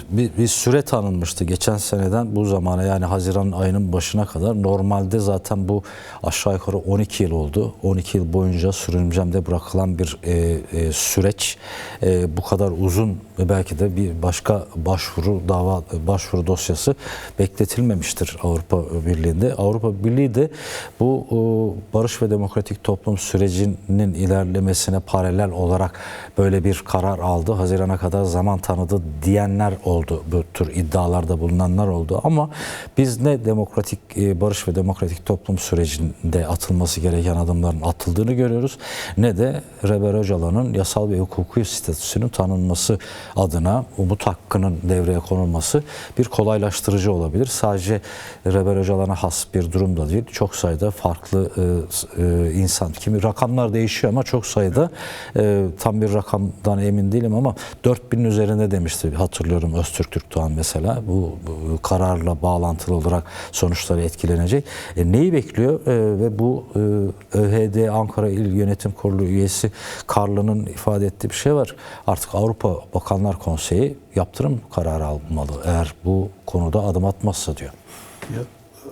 bir süre tanınmıştı geçen seneden bu zamana, yani Haziran ayının başına kadar. Normalde zaten bu aşağı yukarı 12 yıl oldu. 12 yıl boyunca sürüncemde bırakılan bir süreç. Bu kadar uzun ve belki de bir başka başvuru dosyası bekletilmemiştir Avrupa Birliği'nde. Avrupa Birliği de bu barış ve demokratik toplum sürecinin ilerlemesine paralel olarak böyle bir karar aldı. Haziran'a kadar zaman tanıdı diyenler oldu. Bu tür iddialarda bulunanlar oldu. Ama biz ne barış ve demokratik toplum sürecinde atılması gereken adımların atıldığını görüyoruz, ne de Reber Öcalan'ın yasal ve hukuki statüsünün tanınması adına umut hakkının devreye konulması bir kolaylaştırıcı olabilir. Sadece Reber Öcalan'a has bir durum da değil. Çok sayıda farklı insan, kimi rakamlar değişiyor ama çok sayıda, tam bir rakamdan emin değilim ama 4000'in üzerinde demişti, hatırlıyorum, Öztürk Türkdoğan mesela, bu kararla bağlantılı olarak sonuçları etkilenecek. Neyi bekliyor? Ve bu ÖHD Ankara İl Yönetim Kurulu üyesi Karlı'nın ifade ettiği bir şey var. Artık Avrupa Bakanlar Konseyi yaptırım kararı almalı eğer bu konuda adım atmazsa diyor. Ya,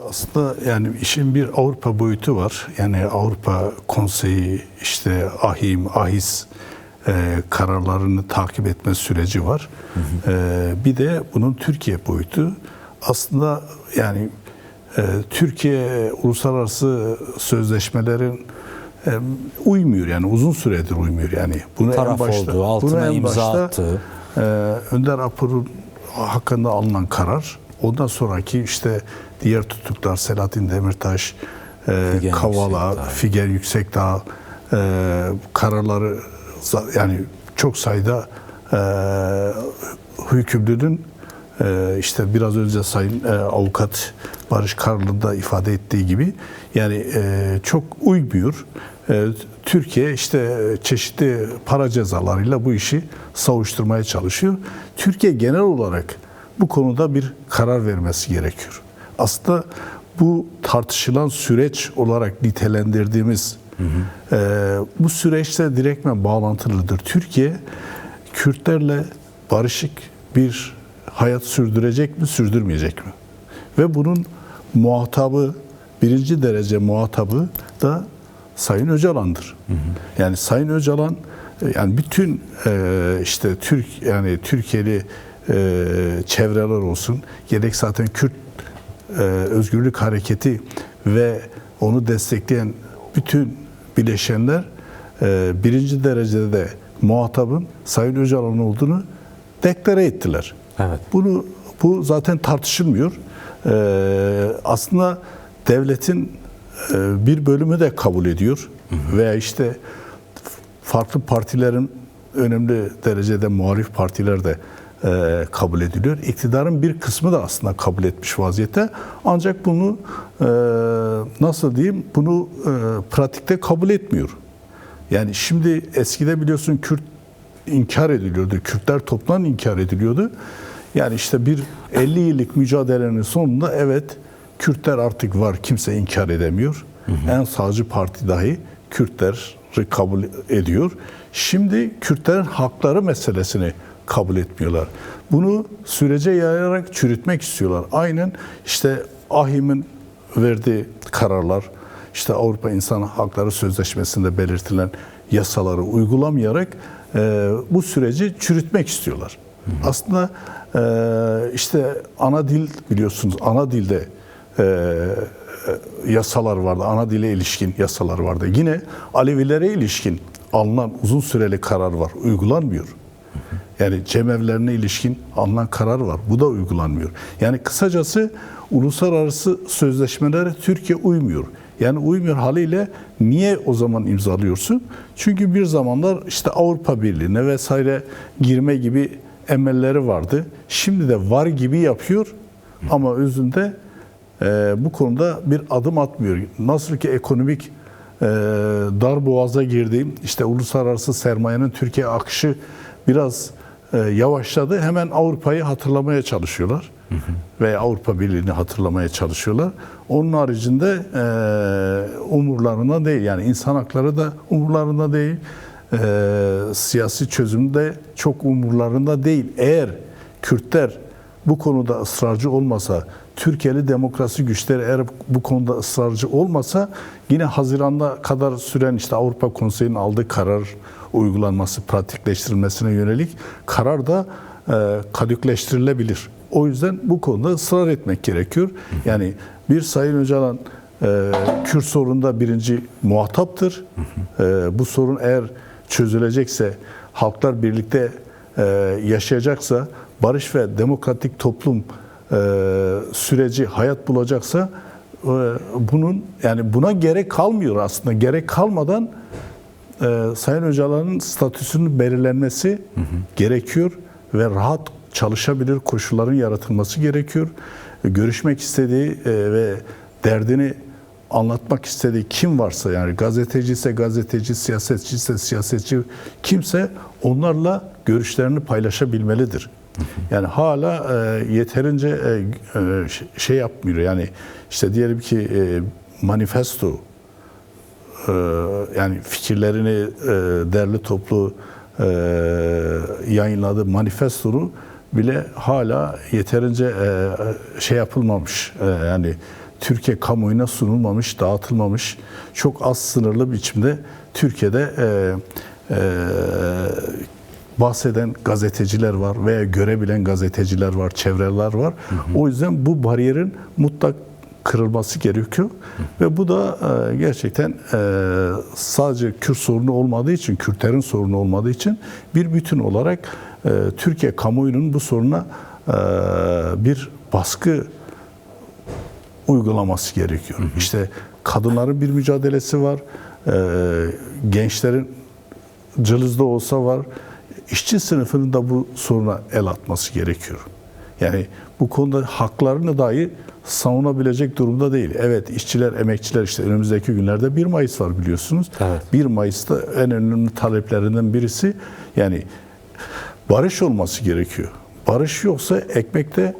aslında yani işin bir Avrupa boyutu var. Yani Avrupa Konseyi, işte AHİM, AHİS kararlarını takip etme süreci var. Hı hı. Bir de bunun Türkiye boyutu. Aslında yani Türkiye uluslararası sözleşmelerin uymuyor, yani uzun süredir uymuyor, yani bunu taraf en başta, oldu, altına imza attı. Önder Apor'un hakkında alınan karar, ondan sonraki işte diğer tutuklar Selahattin Demirtaş, Kavala, Figen Yüksekdağ kararları, yani çok sayıda hükümlünün işte biraz önce Sayın Avukat Barış Karlı'nın da ifade ettiği gibi yani çok uymuyor. Türkiye işte çeşitli para cezalarıyla bu işi savuşturmaya çalışıyor. Türkiye genel olarak bu konuda bir karar vermesi gerekiyor. Aslında bu tartışılan süreç olarak nitelendirdiğimiz bu süreçte direktmen bağlantılıdır. Türkiye Kürtlerle barışık bir hayat sürdürecek mi, sürdürmeyecek mi? Ve bunun muhatabı, birinci derece muhatabı da Sayın Öcalan'dır. Hı hı. Yani Sayın Öcalan, yani bütün işte Türkiye'li çevreler olsun, gerek zaten Kürt Özgürlük Hareketi ve onu destekleyen bütün bileşenler birinci derecede de muhatabın Sayın Öcalan olduğunu deklare ettiler. Evet. Bu zaten tartışılmıyor. Aslında devletin bir bölümü de kabul ediyor. Hı hı. Veya işte farklı partilerin, önemli derecede muhalif partiler de kabul ediliyor. İktidarın bir kısmı da aslında kabul etmiş vaziyette. Ancak bunu nasıl diyeyim, bunu pratikte kabul etmiyor. Yani şimdi eskide biliyorsun Kürt inkar ediliyordu. Kürtler toptan inkar ediliyordu. Yani işte bir 50 yıllık mücadelenin sonunda evet, Kürtler artık var, kimse inkar edemiyor. Hı hı. En sağcı parti dahi Kürtleri kabul ediyor. Şimdi Kürtlerin hakları meselesini kabul etmiyorlar. Bunu sürece yayarak çürütmek istiyorlar. Aynen işte AHİM'in verdiği kararlar, işte Avrupa İnsan Hakları Sözleşmesi'nde belirtilen yasaları uygulamayarak bu süreci çürütmek istiyorlar. Hı hı. Aslında işte ana dil, biliyorsunuz, ana dilde yasalar vardı. Ana dile ilişkin yasalar vardı. Yine Alevilere ilişkin alınan uzun süreli karar var. Uygulanmıyor. Yani cemevlerine ilişkin alınan karar var. Bu da uygulanmıyor. Yani kısacası uluslararası sözleşmelere Türkiye uymuyor. Yani uymuyor haliyle niye o zaman imzalıyorsun? Çünkü bir zamanlar işte Avrupa Birliği'ne vesaire girme gibi emelleri vardı. Şimdi de var gibi yapıyor ama özünde bu konuda bir adım atmıyor. Nasıl ki ekonomik darboğaza girdi, işte uluslararası sermayenin Türkiye akışı biraz yavaşladı. Hemen Avrupa'yı hatırlamaya çalışıyorlar. Hı hı. Veya Avrupa Birliği'ni hatırlamaya çalışıyorlar. Onun haricinde umurlarında değil. Yani insan hakları da umurlarında değil. Siyasi çözüm de çok umurlarında değil. Eğer Kürtler bu konuda ısrarcı olmasa, Türkiye'li demokrasi güçleri eğer bu konuda ısrarcı olmasa, yine Haziran'da kadar süren işte Avrupa Konseyi'nin aldığı karar uygulanması, pratikleştirilmesine yönelik karar da kadükleştirilebilir. O yüzden bu konuda ısrar etmek gerekiyor. Yani bir Sayın Öcalan Kürt sorununda birinci muhataptır. Bu sorun eğer çözülecekse, halklar birlikte yaşayacaksa, barış ve demokratik toplum süreci hayat bulacaksa, buna gerek kalmıyor aslında. Gerek kalmadan Sayın Öcalan'ın statüsünün belirlenmesi gerekiyor ve rahat çalışabilir koşulların yaratılması gerekiyor. Görüşmek istediği ve derdini anlatmak istediği kim varsa, yani gazeteci ise gazeteci, siyasetçi ise siyasetçi, kimse onlarla görüşlerini paylaşabilmelidir. Yani hala yeterince şey yapmıyor. Yani işte diyelim ki manifesto, yani fikirlerini derli toplu yayınladığı manifestonu bile hala yeterince şey yapılmamış. Yani Türkiye kamuoyuna sunulmamış, dağıtılmamış. Çok az sınırlı biçimde Türkiye'de bahseden gazeteciler var veya görebilen gazeteciler var, çevreler var. O yüzden bu bariyerin mutlak kırılması gerekiyor. Ve bu da gerçekten sadece Kürt sorunu olmadığı için, Kürtlerin sorunu olmadığı için bir bütün olarak Türkiye kamuoyunun bu soruna bir baskı uygulaması gerekiyor. İşte kadınların bir mücadelesi var, gençlerin cılızda olsa var, işçi sınıfının da bu soruna el atması gerekiyor. Yani bu konuda haklarını dahi savunabilecek durumda değil. Evet, işçiler, emekçiler, işte önümüzdeki günlerde 1 Mayıs var biliyorsunuz. Evet. 1 Mayıs'ta en önemli taleplerinden birisi, yani barış olması gerekiyor. Barış yoksa ekmekte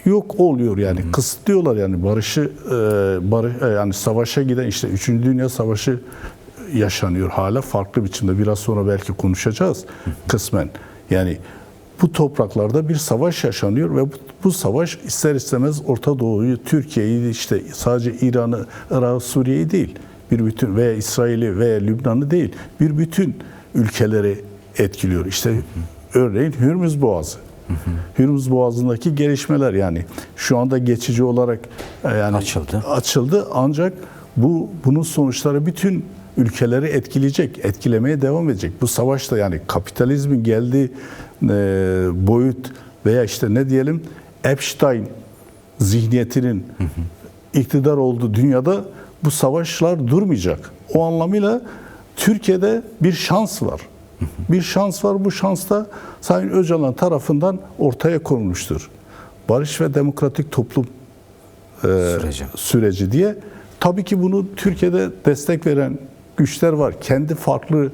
yok oluyor yani. Kısıtlıyorlar yani barışı, yani savaşa giden, işte 3. Dünya Savaşı yaşanıyor hala farklı biçimde. Biraz sonra belki konuşacağız kısmen. Yani bu topraklarda bir savaş yaşanıyor ve bu savaş ister istemez Orta Doğu'yu, Türkiye'yi, işte sadece İran'ı, Irak'ı, Suriye'yi değil, bir bütün, veya İsrail'i veya Lübnan'ı değil, bir bütün ülkeleri etkiliyor. İşte örneğin Hürmüz Boğazı. Hürmüz Boğazı'ndaki gelişmeler, yani şu anda geçici olarak yani açıldı ancak bunun sonuçları bütün ülkeleri etkileyecek, etkilemeye devam edecek. Bu savaş da, yani kapitalizmin geldiği boyut veya işte ne diyelim, Epstein zihniyetinin iktidar olduğu dünyada bu savaşlar durmayacak. O anlamıyla Türkiye'de bir şans var. Bir şans var. Bu şans da Sayın Öcalan tarafından ortaya konulmuştur. Barış ve demokratik toplum süreci diye. Tabii ki bunu Türkiye'de destek veren güçler var. Kendi farklı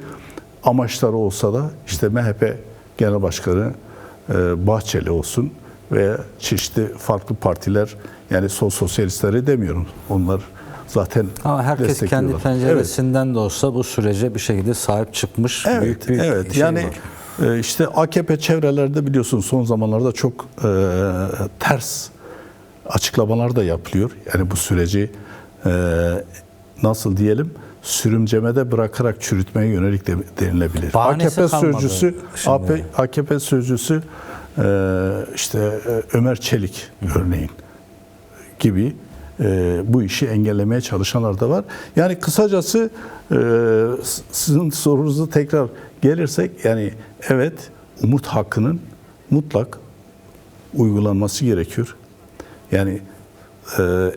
amaçları olsa da, işte MHP Genel Başkanı Bahçeli olsun veya çeşitli farklı partiler, yani sosyalistleri demiyorum. Onlar zaten ama herkes kendi penceresinden de olsa bu sürece bir şekilde sahip çıkmış. Büyük bir şey yani var. İşte AKP çevrelerde biliyorsunuz son zamanlarda çok ters açıklamalar da yapılıyor. Yani bu süreci nasıl diyelim, sürümcemede bırakarak çürütmeye yönelik de denilebilir. AKP sözcüsü işte Ömer Çelik örneğin gibi bu işi engellemeye çalışanlar da var. Yani kısacası sizin sorunuzu tekrar gelirsek, yani evet, umut hakkının mutlak uygulanması gerekiyor. Yani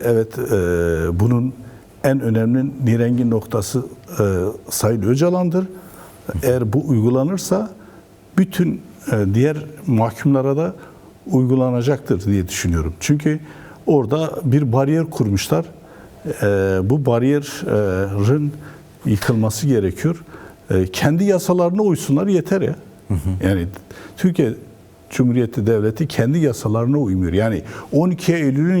evet, bunun en önemli nirengi noktası Sayın Öcalan'dır. Eğer bu uygulanırsa bütün diğer mahkumlara da uygulanacaktır diye düşünüyorum. Çünkü orada bir bariyer kurmuşlar. Bu bariyerin yıkılması gerekiyor. Kendi yasalarına uysunlar yeter ya. Yani Türkiye Cumhuriyeti Devleti kendi yasalarına uymuyor. Yani 12 Eylül'ün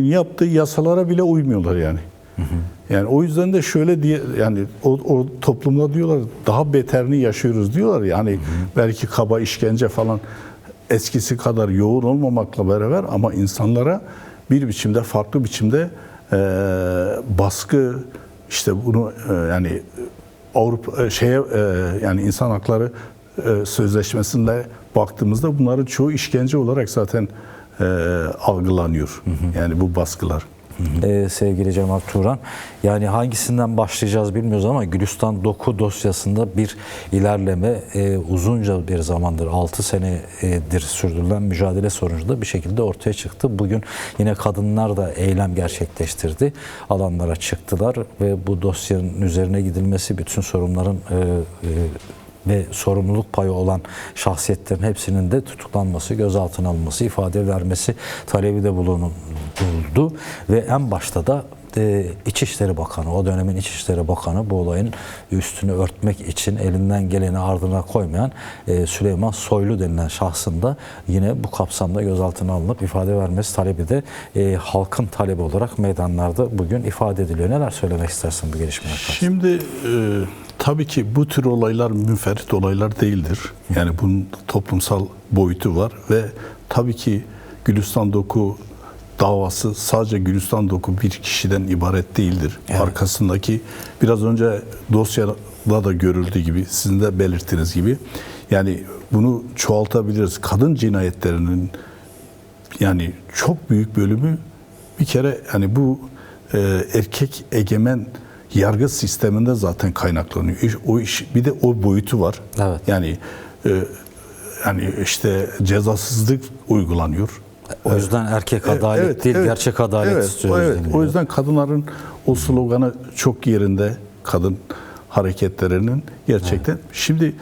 yaptığı yasalara bile uymuyorlar yani. Yani o yüzden de şöyle diye, yani o toplumda diyorlar daha beterini yaşıyoruz diyorlar. Yani belki kaba işkence falan eskisi kadar yoğun olmamakla beraber ama insanlara bir biçimde, farklı biçimde baskı, işte bunu yani Avrupa yani insan hakları sözleşmesinde baktığımızda bunların çoğu işkence olarak zaten algılanıyor. Yani bu baskılar. Sevgili Cemal Turan, yani hangisinden başlayacağız bilmiyoruz ama Gülistan Doku dosyasında bir ilerleme uzunca bir zamandır, 6 senedir sürdürülen mücadele sonucunda bir şekilde ortaya çıktı. Bugün yine kadınlar da eylem gerçekleştirdi. Alanlara çıktılar ve bu dosyanın üzerine gidilmesi, bütün sorunların ve sorumluluk payı olan şahsiyetlerin hepsinin de tutuklanması, gözaltına alınması, ifade vermesi talebi de bulundu. Ve en başta da İçişleri Bakanı, o dönemin İçişleri Bakanı bu olayın üstünü örtmek için elinden geleni ardına koymayan Süleyman Soylu denilen şahsın da yine bu kapsamda gözaltına alınıp ifade vermesi talebi de halkın talebi olarak meydanlarda bugün ifade ediliyor. Neler söylemek istersin bu gelişmeye karşı? Şimdi tabii ki bu tür olaylar münferit olaylar değildir. Yani bunun toplumsal boyutu var ve tabii ki Gülistan Doku davası sadece Gülistan Doku bir kişiden ibaret değildir. Evet. Arkasındaki biraz önce dosyada da görüldüğü gibi, sizin de belirttiğiniz gibi, yani bunu çoğaltabiliriz. Kadın cinayetlerinin yani çok büyük bölümü bir kere yani bu erkek egemen yargı sisteminde zaten kaynaklanıyor. O iş bir de o boyutu var. Evet. Yani işte cezasızlık uygulanıyor. O yüzden erkek adalet değil, gerçek adalet istiyoruz. Evet. O yüzden kadınların o sloganı çok yerinde, kadın hareketlerinin gerçekten. Evet. Şimdi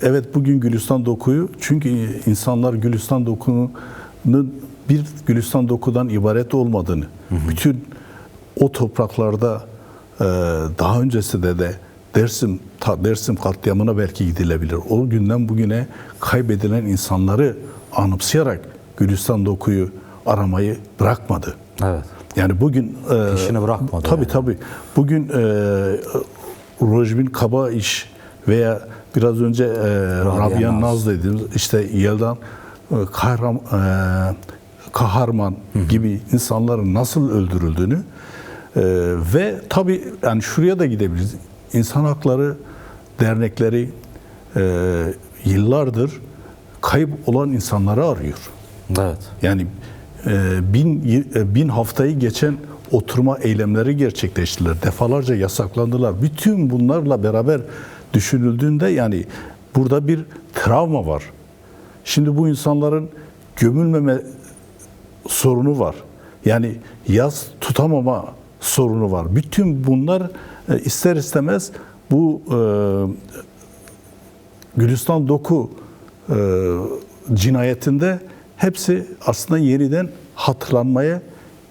evet, bugün Gülistan Doku'yu, çünkü insanlar Gülistan Doku'nun bir Gülistan Doku'dan ibaret olmadığını, bütün o topraklarda daha öncesinde de Dersim katliamına belki gidilebilir. O günden bugüne kaybedilen insanları anımsayarak Gülistan Doku'yu aramayı bırakmadı. Evet. Yani bugün peşini bırakmadı. Tabii. Bugün Rojbin Kabaiş veya biraz önce Rabia Naz dediğimiz, işte Yeldan Kaharman gibi insanların nasıl öldürüldüğünü ve tabii yani şuraya da gidebiliriz. İnsan hakları dernekleri yıllardır kayıp olan insanları arıyor. Evet. Yani bin haftayı geçen oturma eylemleri gerçekleştiler. Defalarca yasaklandılar. Bütün bunlarla beraber düşünüldüğünde yani burada bir travma var. Şimdi bu insanların gömülmeme sorunu var. Yani yas tutamama sorunu var. Bütün bunlar ister istemez bu Gülistan Doku cinayetinde hepsi aslında yeniden hatırlanmaya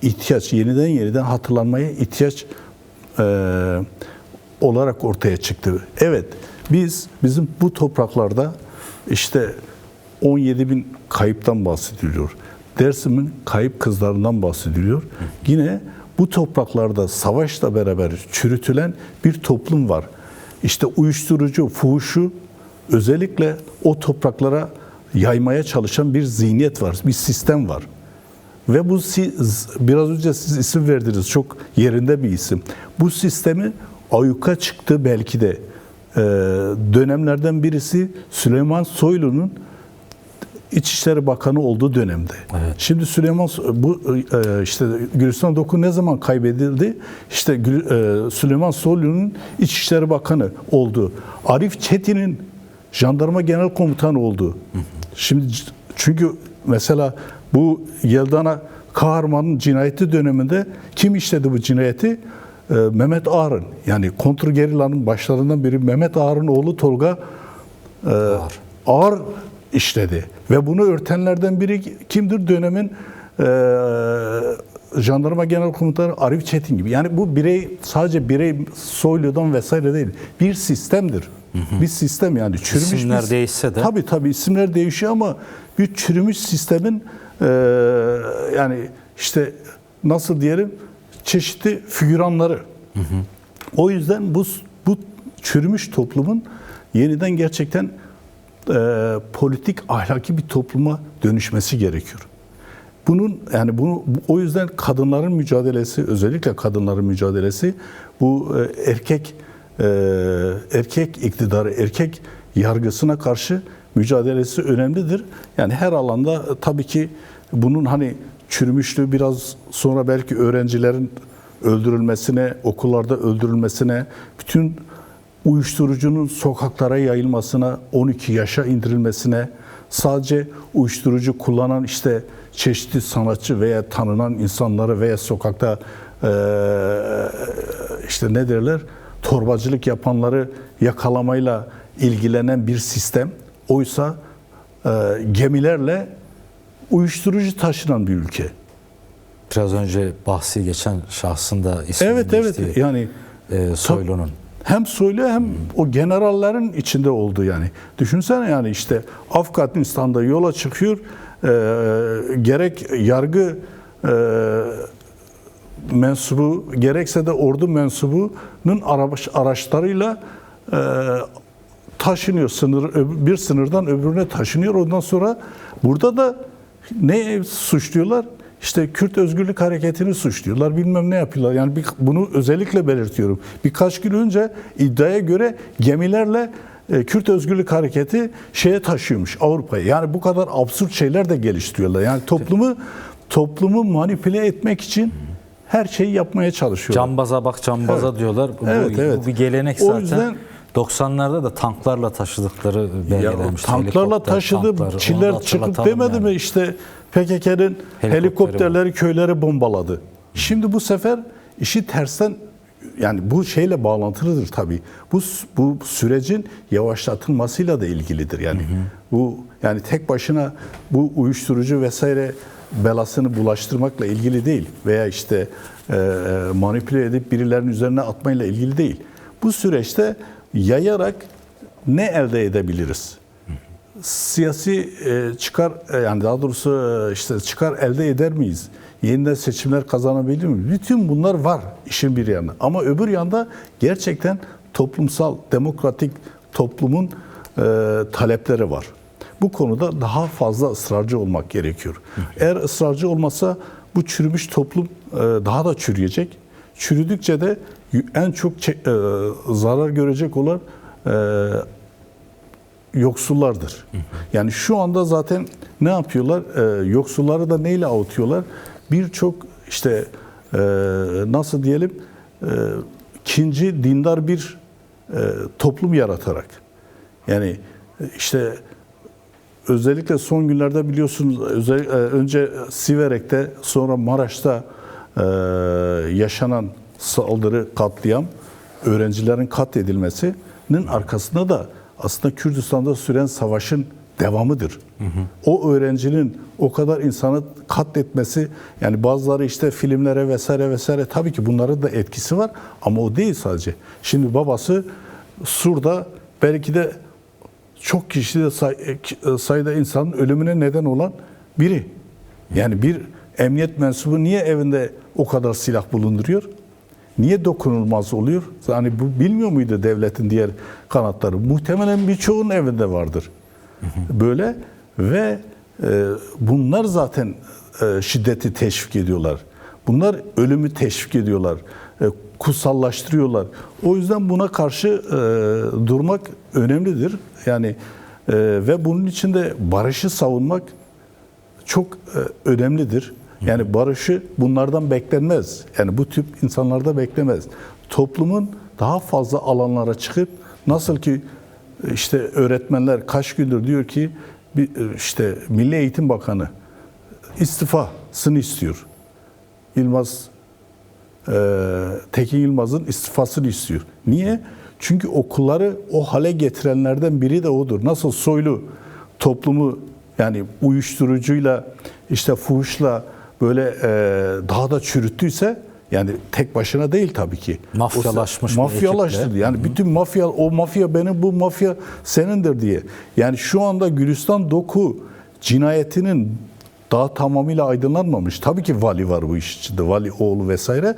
ihtiyaç, yeniden hatırlanmaya ihtiyaç olarak ortaya çıktı. Evet, bizim bu topraklarda işte 17.000 kayıptan bahsediliyor. Dersim'in kayıp kızlarından bahsediliyor. Yine bu topraklarda savaşla beraber çürütülen bir toplum var. İşte uyuşturucu, fuhuşu özellikle o topraklara yaymaya çalışan bir zihniyet var, bir sistem var. Ve bu biraz önce siz isim verdiniz, çok yerinde bir isim. Bu sistemi ayyuka çıktı belki de dönemlerden birisi Süleyman Soylu'nun İçişleri Bakanı olduğu dönemde. Evet. Şimdi işte Gülistan Doku ne zaman kaybedildi? İşte Süleyman Soylu'nun İçişleri Bakanı oldu. Arif Çetin'in Jandarma Genel Komutanı oldu. Şimdi çünkü mesela bu Yeldana Kaharman'ın cinayeti döneminde kim işledi bu cinayeti? Mehmet Ağar'ın, yani kontrgerillanın başlarından biri Mehmet Ağar'ın oğlu Tolga Ağar işledi. Ve bunu örtenlerden biri kimdir? Dönemin Jandarma Genel Komutanı Arif Çetin gibi. Yani bu sadece birey Soylu'dan vesaire değil. Bir sistemdir. Bir sistem yani. Çürümüş İsimler değişse de. Tabii isimler değişiyor ama bir çürümüş sistemin yani işte nasıl diyelim, çeşitli figüranları. O yüzden bu çürümüş toplumun yeniden gerçekten politik ahlaki bir topluma dönüşmesi gerekiyor. Bunun yani o yüzden kadınların mücadelesi, özellikle kadınların mücadelesi bu erkek iktidarı, erkek yargısına karşı mücadelesi önemlidir. Yani her alanda tabii ki bunun hani çürümüşlüğü biraz sonra belki öğrencilerin öldürülmesine, okullarda öldürülmesine, bütün uyuşturucunun sokaklara yayılmasına, 12 yaşa indirilmesine, sadece uyuşturucu kullanan işte çeşitli sanatçı veya tanınan insanları veya sokakta işte ne derler, torbacılık yapanları yakalamayla ilgilenen bir sistem. Oysa gemilerle uyuşturucu taşınan bir ülke. Biraz önce bahsi geçen şahsın da ismi Evet yani Soylu'nun. Hem Soylu hem o generallerin içinde oldu yani. Düşünsene yani işte Afganistan'da yola çıkıyor, gerek yargı mensubu gerekse de ordu mensubunun araçlarıyla taşınıyor, bir sınırdan öbürüne taşınıyor. Ondan sonra burada da ne suçluyorlar? İşte Kürt Özgürlük Hareketi'ni suçluyorlar, bilmem ne yapıyorlar. Yani bunu özellikle belirtiyorum. Birkaç gün önce iddiaya göre gemilerle Kürt Özgürlük Hareketi şeye taşıyormuş, Avrupa'ya. Yani bu kadar absürt şeyler de geliştiriyorlar. Yani toplumu manipüle etmek için her şeyi yapmaya çalışıyorlar. Cambaza bak cambaza Evet. diyorlar. Bu bir gelenek O zaten. yüzden 90'larda da tanklarla taşıdıkları belgelenmişti. tanklarla taşıdı, Çiller çıkıp demedi mi işte PKK'nın helikopterleri köyleri bombaladı. Şimdi bu sefer işi tersten, yani bu şeyle bağlantılıdır tabii. Bu sürecin yavaşlatılmasıyla da ilgilidir. Yani bu yani tek başına bu uyuşturucu vesaire belasını bulaştırmakla ilgili değil veya işte manipüle edip birilerinin üzerine atmayla ilgili değil. Bu süreçte yayarak ne elde edebiliriz? Siyasi çıkar, yani daha doğrusu işte çıkar elde eder miyiz? Yeniden seçimler kazanabilir miyiz? Bütün bunlar var işin bir yanı. Ama öbür yanda gerçekten toplumsal, demokratik toplumun talepleri var. Bu konuda daha fazla ısrarcı olmak gerekiyor. Eğer ısrarcı olmasa bu çürümüş toplum daha da çürüyecek. Çürüdükçe de en çok zarar görecek olan yoksullardır. Yani şu anda zaten ne yapıyorlar? Yoksulları da neyle avutuyorlar? Birçok işte nasıl diyelim ikinci dindar bir toplum yaratarak. Yani işte özellikle son günlerde biliyorsunuz önce Siverek'te sonra Maraş'ta yaşanan saldırı, katliam, öğrencilerin katledilmesinin arkasında da aslında Kürdistan'da süren savaşın devamıdır. O öğrencinin o kadar insanı katletmesi, yani bazıları işte filmlere vesaire tabii ki bunların da etkisi var ama o değil sadece. Şimdi babası Sur'da belki de çok kişide sayıda insanın ölümüne neden olan biri. Yani bir emniyet mensubu niye evinde o kadar silah bulunduruyor? Niye dokunulmaz oluyor? Yani bu bilmiyor muydu devletin diğer kanatları? Muhtemelen birçoğunun evinde vardır. Böyle ve bunlar zaten şiddeti teşvik ediyorlar. Bunlar ölümü teşvik ediyorlar. Kutsallaştırıyorlar. O yüzden buna karşı durmak önemlidir. Yani ve bunun için de barışı savunmak çok önemlidir. Yani barışı bunlardan beklenmez. Yani bu tip insanlarda beklemez. Toplumun daha fazla alanlara çıkıp nasıl ki işte öğretmenler kaç gündür diyor ki işte Milli Eğitim Bakanı istifasını istiyor. Tekin Yılmaz'ın istifasını istiyor. Niye? Çünkü okulları o hale getirenlerden biri de odur. Nasıl Soylu toplumu yani uyuşturucuyla işte fuhuşla böyle daha da çürüttüyse, yani tek başına değil tabii ki. Mafyalaştırdı. Yani bütün mafya, o mafya benim, bu mafya senindir diye. Yani şu anda Gülistan Doku cinayetinin daha tamamıyla aydınlanmamış. Tabii ki vali var bu iş içinde. Vali oğlu vesaire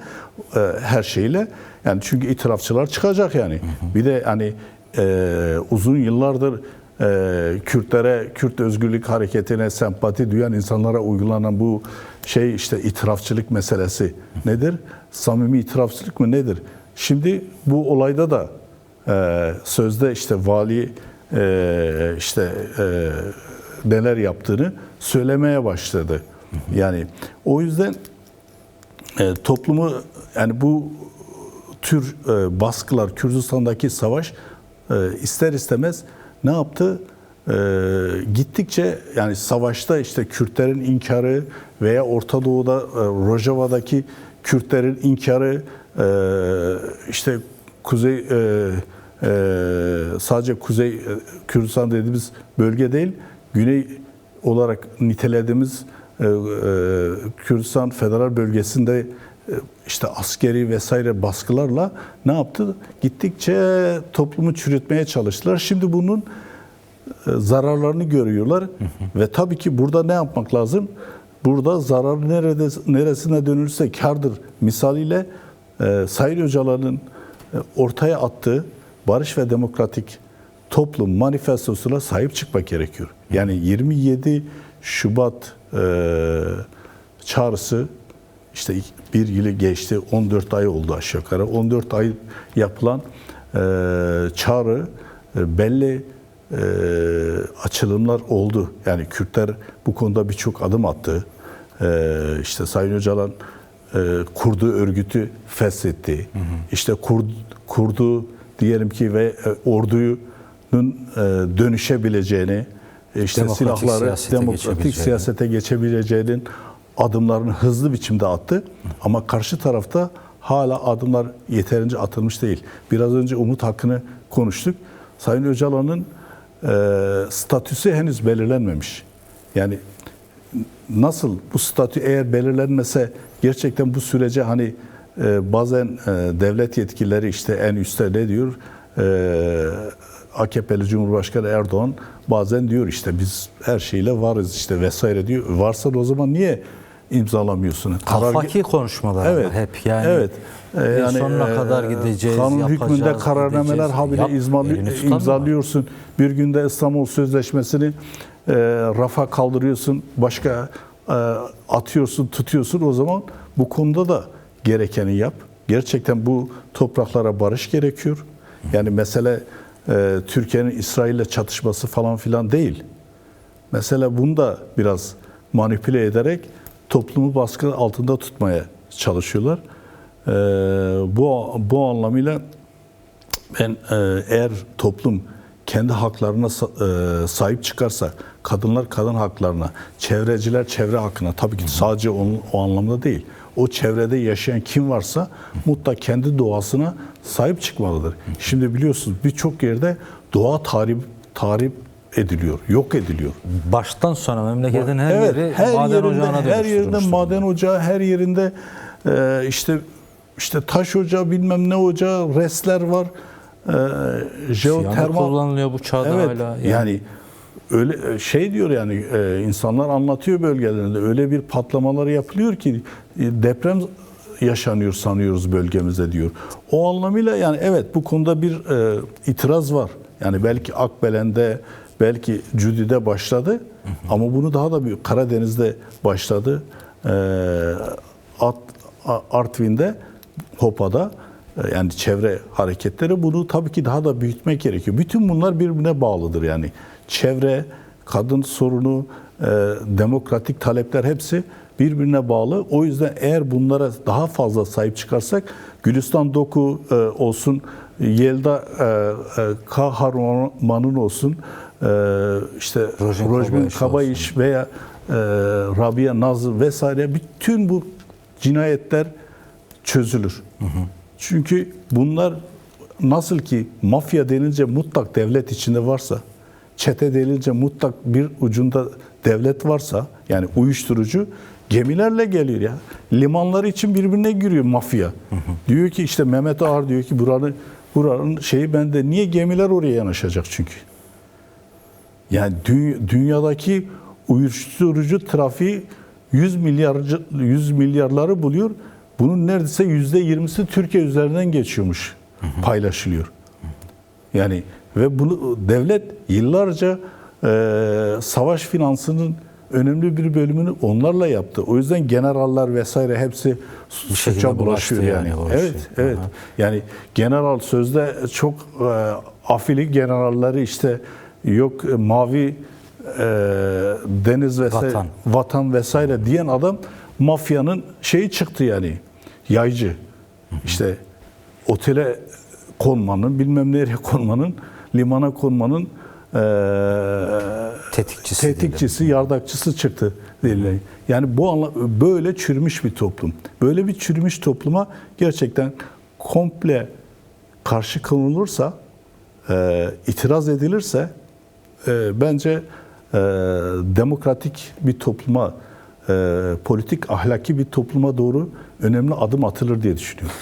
her şeyle. Yani çünkü itirafçılar çıkacak yani. Bir de hani uzun yıllardır Kürtlere, Kürt Özgürlük Hareketi'ne sempati duyan insanlara uygulanan bu şey işte itirafçılık meselesi nedir? Samimi itirafçılık mı nedir? Şimdi bu olayda da sözde işte vali neler yaptığını söylemeye başladı. Yani o yüzden toplumu yani bu tür baskılar, Kürdistan'daki savaş ister istemez ne yaptı? Gittikçe yani savaşta işte Kürtlerin inkarı veya Orta Doğu'da Rojava'daki Kürtlerin inkarı işte sadece Kuzey Kürdistan dediğimiz bölge değil, Güney olarak nitelediğimiz Kürdistan Federal Bölgesi'nde işte askeri vesaire baskılarla ne yaptı? Gittikçe toplumu çürütmeye çalıştılar. Şimdi bunun zararlarını görüyorlar ve tabii ki burada ne yapmak lazım? Burada zarar neresine dönülürse kârdır misaliyle Sayın Öcalan'ın ortaya attığı Barış ve Demokratik Toplum manifestosuna sahip çıkmak gerekiyor. Yani 27 Şubat çağrısı işte bir yılı geçti, 14 ay oldu aşağı yukarı. 14 ay yapılan çağrı belli açılımlar oldu. Yani Kürtler bu konuda birçok adım attı. İşte Sayın Öcalan kurduğu örgütü feshetti. İşte kurduğu diyelim ki ve ordunun dönüşebileceğini, işte Demokratik silahları siyasete siyasete geçebileceğinin adımlarını hızlı biçimde attı. Ama karşı tarafta hala adımlar yeterince atılmış değil. Biraz önce Umut hakkını konuştuk. Sayın Öcalan'ın statüsü henüz belirlenmemiş. Yani nasıl bu statü eğer belirlenmese gerçekten bu sürece hani bazen devlet yetkilileri işte en üstte ne diyor? AKP'li Cumhurbaşkanı Erdoğan bazen diyor işte biz her şeyle varız işte vesaire diyor. Varsa o zaman niye imzalamıyorsun? Afaki konuşmalar evet, hep yani. Evet. Yani sonuna kadar gideceğiz, kanun yapacağız, hükmünde kararnameler habire imzalıyorsun. Bir günde İstanbul Sözleşmesi'ni rafa kaldırıyorsun, başka atıyorsun, tutuyorsun. O zaman bu konuda da gerekeni yap. Gerçekten bu topraklara barış gerekiyor. Yani mesele Türkiye'nin İsrail'le çatışması falan filan değil. Mesela bunu da biraz manipüle ederek toplumu baskı altında tutmaya çalışıyorlar. Bu anlamıyla ben eğer toplum kendi haklarına sahip çıkarsa, kadınlar kadın haklarına, çevreciler çevre hakkına, tabii ki sadece o anlamda değil. O çevrede yaşayan kim varsa mutlaka kendi doğasına sahip çıkmalıdır. Şimdi biliyorsunuz birçok yerde doğa tahrip ediliyor, yok ediliyor. Baştan sona memleketin her yeri maden ocağına her yerinde dönüştürülmüş maden ocağı, her yerinde işte taş ocağı, bilmem ne ocağı, resler var. Jeotermal kullanılıyor bu çağda hala. Yani öyle şey diyor yani insanlar anlatıyor bölgelerinde öyle bir patlamaları yapılıyor ki deprem yaşanıyor sanıyoruz bölgemizde diyor. O anlamıyla yani evet bu konuda bir itiraz var. Yani belki Akbelen'de, belki Cüdi'de başladı ama bunu daha da büyük Karadeniz'de başladı. Artvin'de, Hopa'da yani çevre hareketleri bunu tabii ki daha da büyütmek gerekiyor. Bütün bunlar birbirine bağlıdır yani. Çevre, kadın sorunu, demokratik talepler hepsi birbirine bağlı. O yüzden eğer bunlara daha fazla sahip çıkarsak Gülistan Doku olsun, Yelda Kahraman'ın olsun, işte Rojmen Kabayiş veya Rabia Nazır vesaire bütün bu cinayetler çözülür. Çünkü bunlar nasıl ki mafya denince mutlak devlet içinde varsa, çete denince mutlak bir ucunda devlet varsa, yani uyuşturucu gemilerle geliyor ya. Limanlar için birbirine giriyor mafya. Diyor ki işte Mehmet Ağar diyor ki buranın şeyi bende. Niye gemiler oraya yanaşacak çünkü? Yani dünyadaki uyuşturucu trafiği 100 milyarları buluyor. Bunun neredeyse %20'si Türkiye üzerinden geçiyormuş, paylaşılıyor. Yani ve bunu devlet yıllarca savaş finansının önemli bir bölümünü onlarla yaptı. O yüzden generaller vesaire hepsi suça şekilde bulaşıyor bulaştı yani. yani o Evet, şey. evet. Aha. Yani general sözde çok afili generalleri işte yok mavi deniz vesaire vatan vesaire diyen adam mafyanın şeyi çıktı yani. Yaycı. İşte otele konmanın, bilmem nereye konmanın, limana konmanın tetikçisi, yardakçısı çıktı. Yani bu böyle çürümüş bir toplum. Böyle bir çürümüş topluma gerçekten komple karşı konulursa, itiraz edilirse bence demokratik bir topluma, politik, ahlaki bir topluma doğru önemli adım atılır diye düşünüyorum.